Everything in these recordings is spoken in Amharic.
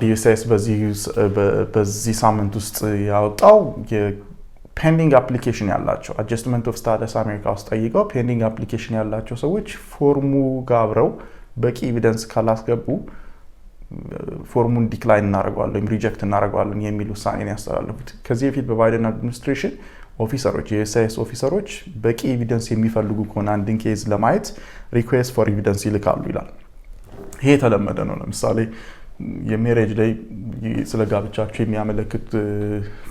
እንግዲህ ዩኤስሲአይኤስ በዚህ ሳምንት ውስጥ ያወጣው ፔንዲንግ አፕሊኬሽን ያላቸው አጀስትመንት ኦፍ ስታተስ አሜሪካ ውስጥ ጠይቀው ፔንዲንግ አፕሊኬሽን ያላቸው ሰዎች ፎርሙ ጋር አብረው በቂ ኤቪደንስ ካላስገቡ ፎርሙን ዲክላይን እናደርገዋለን ወይም ሪጀክት እናደርገዋለን የሚል ውሳኔ ነው ያስተላለፉት። ከዚህ በፊት በባይደን አድሚኒስትሬሽን ኦፊሰሮች የዩኤስሲአይኤስ ኦፊሰሮች በቂ ኤቪደንስ የሚፈልጉ ከሆነ አንድን ኬዝ ለማየት ሪኩዌስት ፎር ኤቪደንስ ይልካሉ ይላል። ይሄ የተለመደ ነው። ለምሳሌ የሜሬጅ ላይ ስለ ጋብቻችሁ የሚያመለክት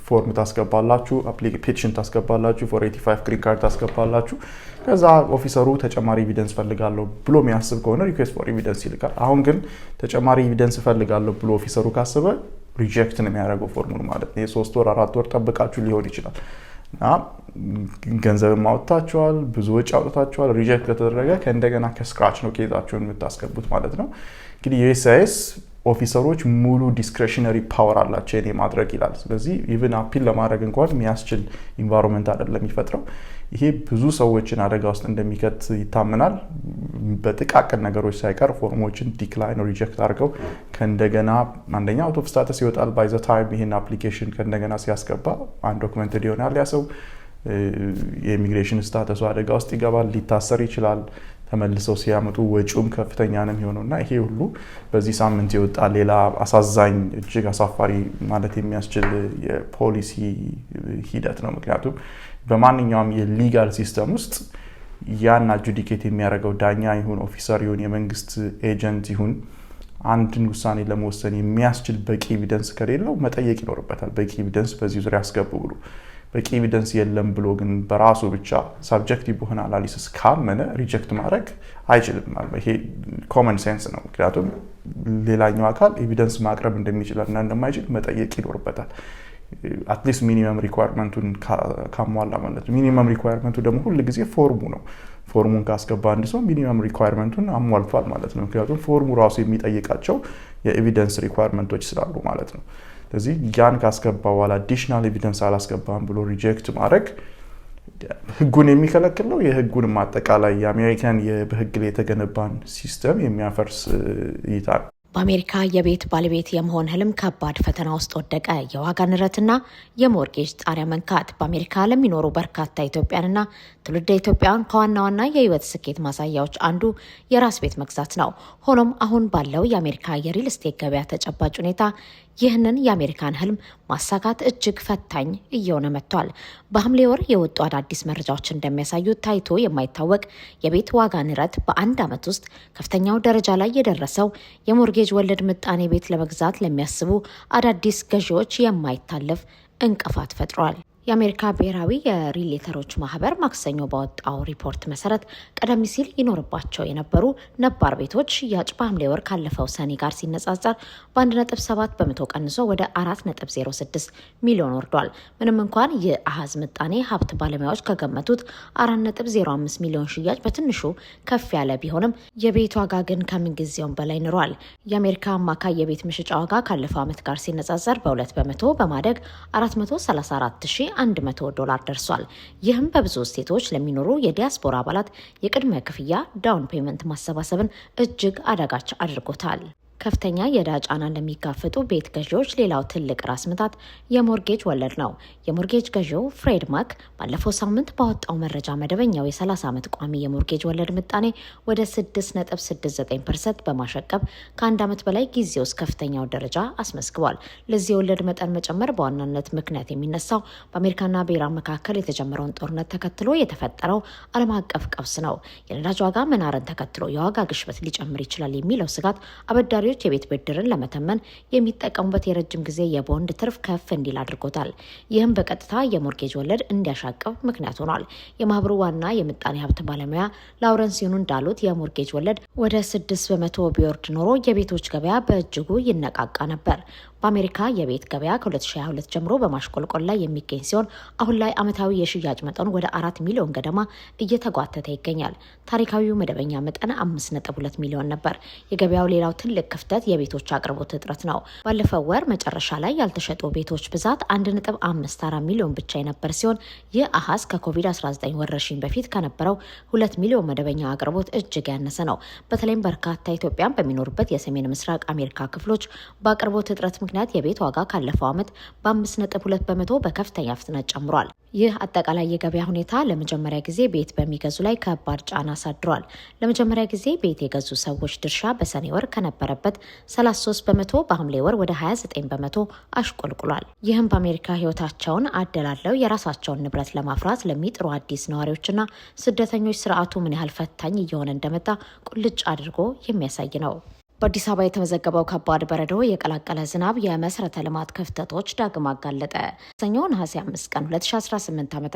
ፎርም ታስገባላችሁ፣ አፕሊኬሽን ታስገባላችሁ፣ 485 ግሪን ካርድ ታስገባላችሁ። ከዛ ኦፊሰሩ ተጨማሪ ኤቪደንስ ፈልጋለሁ ብሎ የሚያስብ ከሆነ ሪኩዌስት ፎር ኤቪደንስ ይልካል። አሁን ግን ተጨማሪ ኤቪደንስ ፈልጋለሁ ብሎ ኦፊሰሩ ካሰበ ሪጀክት ነው የሚያደርገው ፎርሙን ማለት ነው። የ3 ወር 4 ወር ጠብቃችሁ ሊሆን ይችላል እና ገንዘብም አውጥታችኋል፣ ብዙ ወጪ አውጥታችኋል። ሪጀክት ከተደረገ ከእንደገና ከስክራች ነው ኬዛችሁን የምታስገቡት ማለት ነው። እንግዲህ ዩኤስሲአይኤስ ኦፊሰሮች ሙሉ ዲስክሬሽነሪ ፓወር አላቸው የኔ ማድረግ ይላል። ስለዚህ ኢቭን አፒል ለማድረግ እንኳን የሚያስችል ኢንቫይሮንመንት አይደለም የሚፈጥረው። ይሄ ብዙ ሰዎችን አደጋ ውስጥ እንደሚከት ይታመናል። በጥቃቅን ነገሮች ሳይቀር ፎርሞችን ዲክላይን ሪጀክት አድርገው ከእንደገና አንደኛ አውት ኦፍ ስታተስ ይወጣል። ባይ ዘ ታይም ይሄን አፕሊኬሽን ከእንደገና ሲያስገባ አንዶክመንትድ ይሆናል። ያ ሰው የኢሚግሬሽን ስታተሱ አደጋ ውስጥ ይገባል፣ ሊታሰር ይችላል። ተመልሰው ሲያመጡ ወጪውም ከፍተኛ ነው የሚሆነው እና ይሄ ሁሉ በዚህ ሳምንት የወጣ ሌላ አሳዛኝ እጅግ አሳፋሪ ማለት የሚያስችል የፖሊሲ ሂደት ነው። ምክንያቱም በማንኛውም የሊጋል ሲስተም ውስጥ ያን አጁዲኬት የሚያደርገው ዳኛ ይሁን ኦፊሰር ይሁን የመንግስት ኤጀንት ይሁን አንድን ውሳኔ ለመወሰን የሚያስችል በቂ ኤቪደንስ ከሌለው መጠየቅ ይኖርበታል። በቂ ኤቪደንስ በዚህ ዙሪያ ያስገቡ ብሎ በቂ ኤቪደንስ የለም ብሎ ግን በራሱ ብቻ ሳብጀክቲቭ በሆነ አናሊሲስ ካመነ ሪጀክት ማድረግ አይችልም። ይሄ ኮመን ሴንስ ነው። ምክንያቱም ሌላኛው አካል ኤቪደንስ ማቅረብ እንደሚችልና እንደማይችል መጠየቅ ይኖርበታል። አትሊስት ሚኒመም ሪኳየርመንቱን ካሟላ ማለት ነው። ሚኒመም ሪኳየርመንቱ ደግሞ ሁል ጊዜ ፎርሙ ነው። ፎርሙን ካስገባ አንድ ሰው ሚኒመም ሪኳየርመንቱን አሟልቷል ማለት ነው። ምክንያቱም ፎርሙ ራሱ የሚጠይቃቸው የኤቪደንስ ሪኳየርመንቶች ስላሉ ማለት ነው። ስለዚህ ያን ካስገባ በኋላ አዲሽናል ኤቪደንስ አላስገባም ብሎ ሪጀክት ማድረግ ህጉን የሚከለክል ነው። የህጉንም አጠቃላይ የአሜሪካን በህግ ላይ የተገነባን ሲስተም የሚያፈርስ እይታ ነው። በአሜሪካ የቤት ባለቤት የመሆን ህልም ከባድ ፈተና ውስጥ ወደቀ። የዋጋ ንረትና የሞርጌጅ ጣሪያ መንካት በአሜሪካ ለሚኖሩ በርካታ ኢትዮጵያንና ትውልደ ኢትዮጵያውያን ከዋና ዋና የህይወት ስኬት ማሳያዎች አንዱ የራስ ቤት መግዛት ነው። ሆኖም አሁን ባለው የአሜሪካ የሪል ስቴት ገበያ ተጨባጭ ሁኔታ ይህንን የአሜሪካን ህልም ማሳካት እጅግ ፈታኝ እየሆነ መጥቷል። በሐምሌ ወር የወጡ አዳዲስ መረጃዎች እንደሚያሳዩት ታይቶ የማይታወቅ የቤት ዋጋ ንረት በአንድ ዓመት ውስጥ ከፍተኛው ደረጃ ላይ የደረሰው የሞርጌጅ ወለድ ምጣኔ ቤት ለመግዛት ለሚያስቡ አዳዲስ ገዢዎች የማይታለፍ እንቅፋት ፈጥሯል። የአሜሪካ ብሔራዊ የሪሌተሮች ማህበር ማክሰኞ ባወጣው ሪፖርት መሰረት ቀደም ሲል ይኖርባቸው የነበሩ ነባር ቤቶች ሽያጭ በሐምሌ ወር ካለፈው ሰኔ ጋር ሲነጻጸር በ1.7 በመቶ ቀንሶ ወደ 4.06 ሚሊዮን ወርዷል። ምንም እንኳን የአሃዝ ምጣኔ ሀብት ባለሙያዎች ከገመቱት 4.05 ሚሊዮን ሽያጭ በትንሹ ከፍ ያለ ቢሆንም የቤት ዋጋ ግን ከምንጊዜውም በላይ ንሯል። የአሜሪካ አማካይ የቤት መሸጫ ዋጋ ካለፈው ዓመት ጋር ሲነጻጸር በ2 በመቶ በማደግ 434,100 ዶላር ደርሷል። ይህም በብዙ ስቴቶች ለሚኖሩ የዲያስፖራ አባላት የቅድመ ክፍያ ዳውን ፔመንት ማሰባሰብን እጅግ አዳጋች አድርጎታል። ከፍተኛ የዕዳ ጫና ለሚጋፈጡ ቤት ገዢዎች ሌላው ትልቅ ራስ ምታት የሞርጌጅ ወለድ ነው። የሞርጌጅ ገዢው ፍሬድ ማክ ባለፈው ሳምንት ባወጣው መረጃ መደበኛው የ30 ዓመት ቋሚ የሞርጌጅ ወለድ ምጣኔ ወደ 6.69% በማሸቀብ ከአንድ ዓመት በላይ ጊዜ ውስጥ ከፍተኛው ደረጃ አስመዝግቧል። ለዚህ የወለድ መጠን መጨመር በዋናነት ምክንያት የሚነሳው በአሜሪካና በኢራን መካከል የተጀመረውን ጦርነት ተከትሎ የተፈጠረው ዓለም አቀፍ ቀውስ ነው። የነዳጅ ዋጋ መናርን ተከትሎ የዋጋ ግሽበት ሊጨምር ይችላል የሚለው ስጋት አበዳሪ የቤት ብድርን ለመተመን የሚጠቀሙበት የረጅም ጊዜ የቦንድ ትርፍ ከፍ እንዲል አድርጎታል። ይህም በቀጥታ የሞርጌጅ ወለድ እንዲያሻቅብ ምክንያት ሆኗል። የማህበሩ ዋና የምጣኔ ሀብት ባለሙያ ላውረንስ ዩኑ እንዳሉት የሞርጌጅ ወለድ ወደ 6 በመቶ ቢወርድ ኖሮ የቤቶች ገበያ በእጅጉ ይነቃቃ ነበር። በአሜሪካ የቤት ገበያ ከ2022 ጀምሮ በማሽቆልቆል ላይ የሚገኝ ሲሆን አሁን ላይ ዓመታዊ የሽያጭ መጠኑ ወደ 4 ሚሊዮን ገደማ እየተጓተተ ይገኛል። ታሪካዊው መደበኛ መጠን 5.2 ሚሊዮን ነበር። የገበያው ሌላው ትልቅ ክፍተት የቤቶች አቅርቦት እጥረት ነው። ባለፈው ወር መጨረሻ ላይ ያልተሸጡ ቤቶች ብዛት 1.54 ሚሊዮን ብቻ የነበር ሲሆን ይህ አሃዝ ከኮቪድ-19 ወረርሽኝ በፊት ከነበረው 2 ሚሊዮን መደበኛ አቅርቦት እጅግ ያነሰ ነው። በተለይም በርካታ ኢትዮጵያን በሚኖሩበት የሰሜን ምስራቅ አሜሪካ ክፍሎች በአቅርቦት እጥረት ምክንያት የቤት ዋጋ ካለፈው ዓመት በ5.2 በመቶ በከፍተኛ ፍጥነት ጨምሯል። ይህ አጠቃላይ የገበያ ሁኔታ ለመጀመሪያ ጊዜ ቤት በሚገዙ ላይ ከባድ ጫና አሳድሯል። ለመጀመሪያ ጊዜ ቤት የገዙ ሰዎች ድርሻ በሰኔ ወር ከነበረበት 33 በመቶ በሐምሌ ወር ወደ 29 በመቶ አሽቆልቁሏል። ይህም በአሜሪካ ሕይወታቸውን አደላለው የራሳቸውን ንብረት ለማፍራት ለሚጥሩ አዲስ ነዋሪዎችና ስደተኞች ስርዓቱ ምን ያህል ፈታኝ እየሆነ እንደመጣ ቁልጭ አድርጎ የሚያሳይ ነው። በአዲስ አበባ የተመዘገበው ከባድ በረዶ የቀላቀለ ዝናብ የመሰረተ ልማት ክፍተቶች ዳግም አጋለጠ። ሰኞ ነሐሴ 5 ቀን 2018 ዓ.ም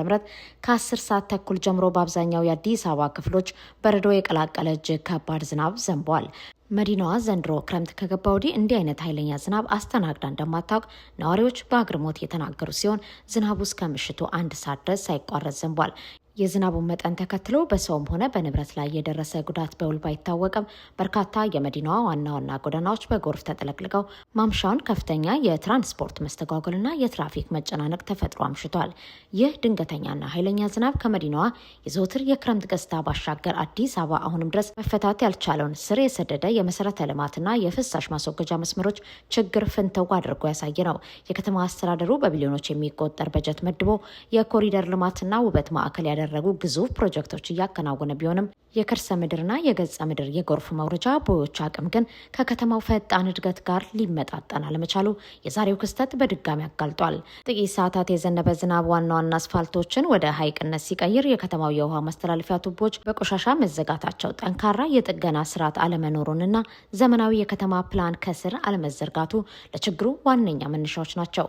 ከ10 ሰዓት ተኩል ጀምሮ በአብዛኛው የአዲስ አበባ ክፍሎች በረዶ የቀላቀለ እጅግ ከባድ ዝናብ ዘንቧል። መዲናዋ ዘንድሮ ክረምት ከገባ ወዲህ እንዲህ አይነት ኃይለኛ ዝናብ አስተናግዳ እንደማታውቅ ነዋሪዎች በአግርሞት የተናገሩ ሲሆን ዝናቡ እስከ ምሽቱ 1 ሰዓት ድረስ ሳይቋረጥ ዘንቧል። የዝናቡን መጠን ተከትሎ በሰውም ሆነ በንብረት ላይ የደረሰ ጉዳት በውል ባይታወቅም በርካታ የመዲናዋ ዋና ዋና ጎዳናዎች በጎርፍ ተጥለቅልቀው ማምሻውን ከፍተኛ የትራንስፖርት መስተጓጎልና የትራፊክ መጨናነቅ ተፈጥሮ አምሽቷል። ይህ ድንገተኛና ኃይለኛ ዝናብ ከመዲናዋ የዘወትር የክረምት ገጽታ ባሻገር አዲስ አበባ አሁንም ድረስ መፈታት ያልቻለውን ስር የሰደደ የመሰረተ ልማትና የፍሳሽ ማስወገጃ መስመሮች ችግር ፍንተው አድርጎ ያሳየ ነው። የከተማ አስተዳደሩ በቢሊዮኖች የሚቆጠር በጀት መድቦ የኮሪደር ልማትና ውበት ማዕከል ያደረጉ ግዙፍ ፕሮጀክቶች እያከናወነ ቢሆንም የከርሰ ምድርና የገጸ ምድር የጎርፍ መውረጃ ቦዮች አቅም ግን ከከተማው ፈጣን እድገት ጋር ሊመጣጠን አለመቻሉ የዛሬው ክስተት በድጋሚ አጋልጧል። ጥቂት ሰዓታት የዘነበ ዝናብ ዋና ዋና አስፋልቶችን ወደ ሐይቅነት ሲቀይር የከተማው የውሃ ማስተላለፊያ ቱቦች በቆሻሻ መዘጋታቸው፣ ጠንካራ የጥገና ስርዓት አለመኖሩንና ዘመናዊ የከተማ ፕላን ከስር አለመዘርጋቱ ለችግሩ ዋነኛ መነሻዎች ናቸው።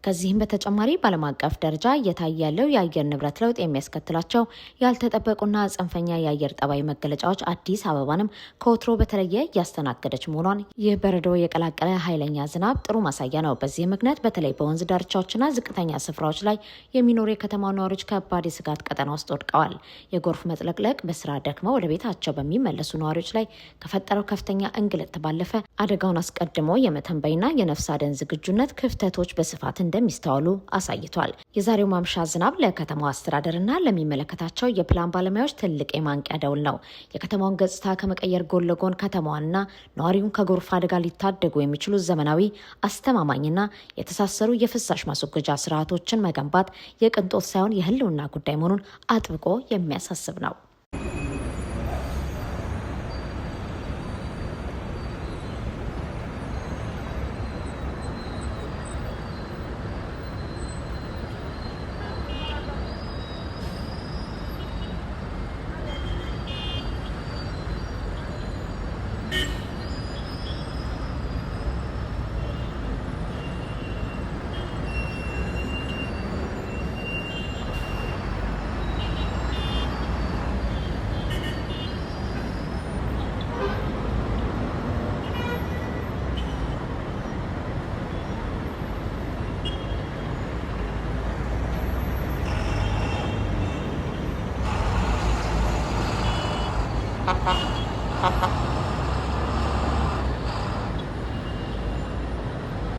ከዚህም በተጨማሪ በዓለም አቀፍ ደረጃ እየታየ ያለው የአየር ንብረት ለውጥ የሚያስከትላቸው ያልተጠበቁና ጽንፈኛ የአየር ጠባይ መገለጫዎች አዲስ አበባንም ከወትሮ በተለየ እያስተናገደች መሆኗን ይህ በረዶ የቀላቀለ ኃይለኛ ዝናብ ጥሩ ማሳያ ነው። በዚህ ምክንያት በተለይ በወንዝ ዳርቻዎችና ዝቅተኛ ስፍራዎች ላይ የሚኖሩ የከተማ ነዋሪዎች ከባድ የስጋት ቀጠና ውስጥ ወድቀዋል። የጎርፍ መጥለቅለቅ በስራ ደክመው ወደ ቤታቸው በሚመለሱ ነዋሪዎች ላይ ከፈጠረው ከፍተኛ እንግልት ባለፈ አደጋውን አስቀድሞ የመተንበይና የነፍስ አደን ዝግጁነት ክፍተቶች በስፋት እንደሚስተዋሉ አሳይቷል። የዛሬው ማምሻ ዝናብ ለከተማው አስተዳደርና ለሚመለከታቸው የፕላን ባለሙያዎች ትልቅ የማንቂያ ደውል ነው። የከተማውን ገጽታ ከመቀየር ጎን ለጎን ከተማዋንና ነዋሪውን ከጎርፍ አደጋ ሊታደጉ የሚችሉ ዘመናዊ፣ አስተማማኝና የተሳሰሩ የፍሳሽ ማስወገጃ ስርዓቶችን መገንባት የቅንጦት ሳይሆን የህልውና ጉዳይ መሆኑን አጥብቆ የሚያሳስብ ነው።